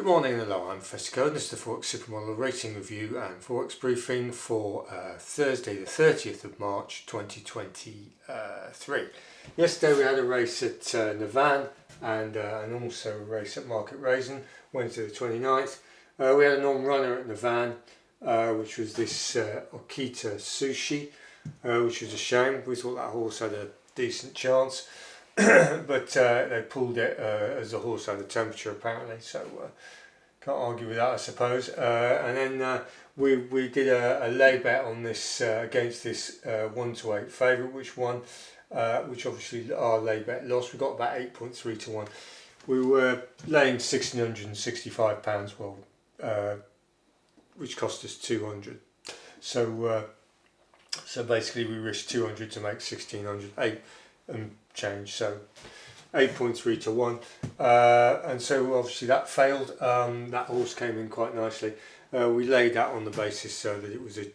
Good morning and hello, I'm Professor Code, this is the Forex Supermodel rating review and Forex briefing for Thursday the 30th of March 2023. Yesterday we had a race at Navan and also a race at Market Raisin, Wednesday the 29th. We had a non-runner at Navan, which was this Okita Sushi, which was a shame. We thought that horse had a decent chance. But they pulled it as the horse had a temperature apparently, so can't argue with that, I suppose. And then we did a lay bet on this against this 1-8 favourite, which won, which obviously our lay bet lost. We got about 8.3 to 1. We were laying £1,665, well, which cost us 200. So basically we risked 200 to make 1,600. 8 and change, so 8.3 to 1, and so obviously that failed. That horse came in quite nicely. We laid that on the basis so that it was a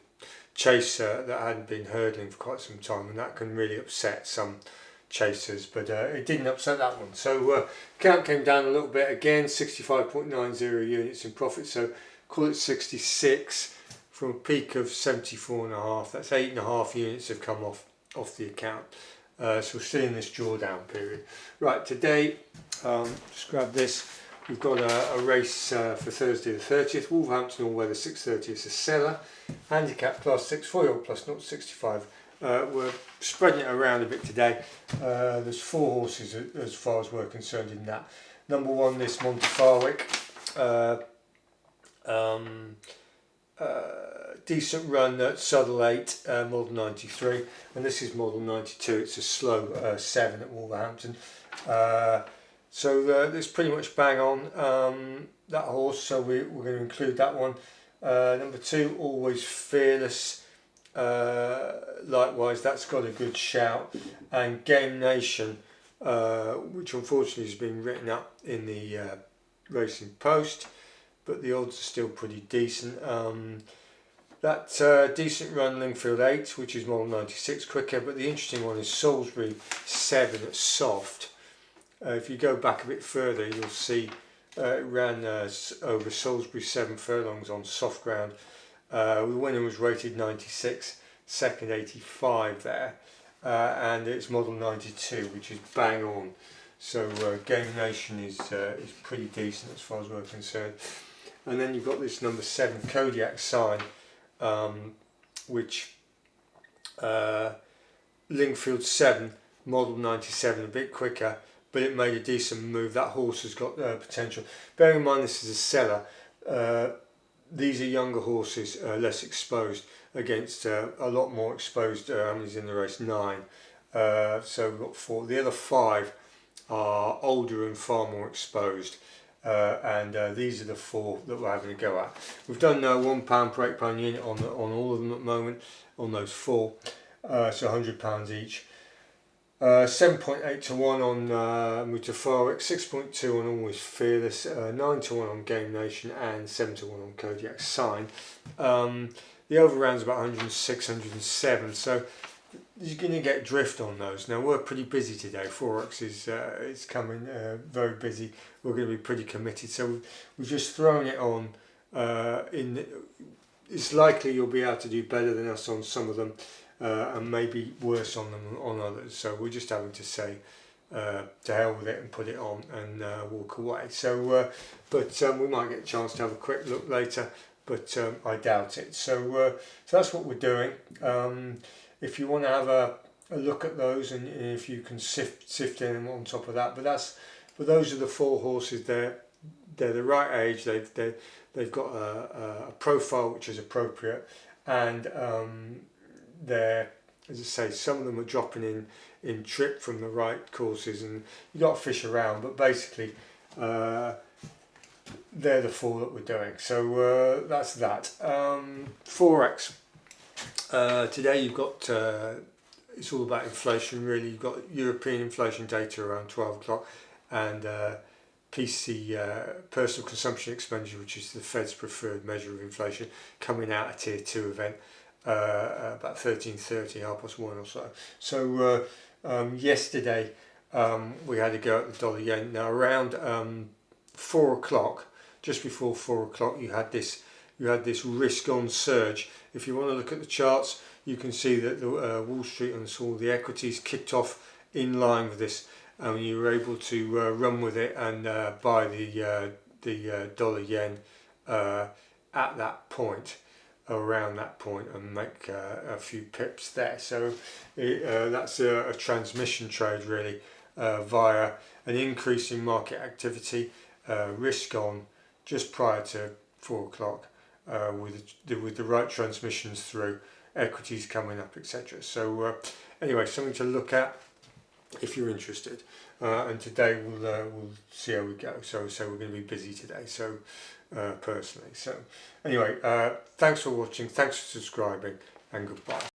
chaser that hadn't been hurdling for quite some time, and that can really upset some chasers, but it didn't upset that one. So count came down a little bit again, 65.90 units in profit, so call it 66 from a peak of 74.5. That's 8.5 units have come off the account. So we're still in this drawdown period. Right, today, just grab this. We've got a race for Thursday the 30th. Wolverhampton all weather 6:30 is a seller. Handicap plus 6, 4-year-old plus 0.65. We're spreading it around a bit today. There's 4 horses as far as we're concerned in that. Number 1, this Montefarwick. Decent run at Southall 8, model 93, and this is model 92. It's a slow 7 at Wolverhampton. So it's pretty much bang on that horse, so we're going to include that one. Number 2, Always Fearless. Likewise, that's got a good shout. And Game Nation, which unfortunately has been written up in the Racing Post, but the odds are still pretty decent. That decent run Lingfield 8, which is model 96, quicker, but the interesting one is Salisbury 7 at Soft. If you go back a bit further, you'll see it ran over Salisbury 7 furlongs on soft ground. The winner was rated 96, second 85 there, and it's model 92, which is bang on. So Game Nation is pretty decent as far as we're concerned. And then you've got this number 7 Kodiak Sign, which Lingfield 7, model 97, a bit quicker, but it made a decent move. That horse has got potential. Bear in mind this is a seller. These are younger horses, less exposed, against a lot more exposed. How many's in the race? 9. So we've got 4. The other 5 are older and far more exposed. And these are the 4 that we're having a go at. We've done £1 per £8 unit on all of them at the moment, on those 4, so £100 each. 7.8 to 1 on Montefarwick, 6.2 on Always Fearless, 9 to 1 on Game Nation, and 7 to 1 on Kodiak Sign. The overround's about 106, 107, so you're going to get drift on those. Now we're pretty busy today. Forex is coming very busy. We're going to be pretty committed, so we've just thrown it on. It's likely you'll be able to do better than us on some of them, and maybe worse on them on others. So we're just having to say to hell with it and put it on and walk away. So, but we might get a chance to have a quick look later, but I doubt it. So that's what we're doing. If you want to have a look at those, and if you can sift in on top of that, but those are the 4 horses. They're the right age. They've got a profile which is appropriate, and they're, as I say, some of them are dropping in trip from the right courses, and you got to fish around. But basically, they're the 4 that we're doing. So that's that. Forex. Today you've got, it's all about inflation really. You've got European inflation data around 12 o'clock, and PCE, personal consumption expenditure, which is the Fed's preferred measure of inflation, coming out a tier 2 event about 13:30, 1:30 or so. So yesterday we had a go at the dollar yen. Now around 4 o'clock just before 4 o'clock you had this risk on surge. If you want to look at the charts, you can see that the Wall Street and all the equities kicked off in line with this, and you were able to run with it and buy the dollar yen at that point, around that point, and make a few pips there. So that's a transmission trade really, via an increase in market activity, risk on just prior to 4 o'clock, with the right transmissions through, equities coming up, etc. So anyway, something to look at if you're interested. And today we'll see how we go. So we're going to be busy today. So personally. So anyway, thanks for watching. Thanks for subscribing, and goodbye.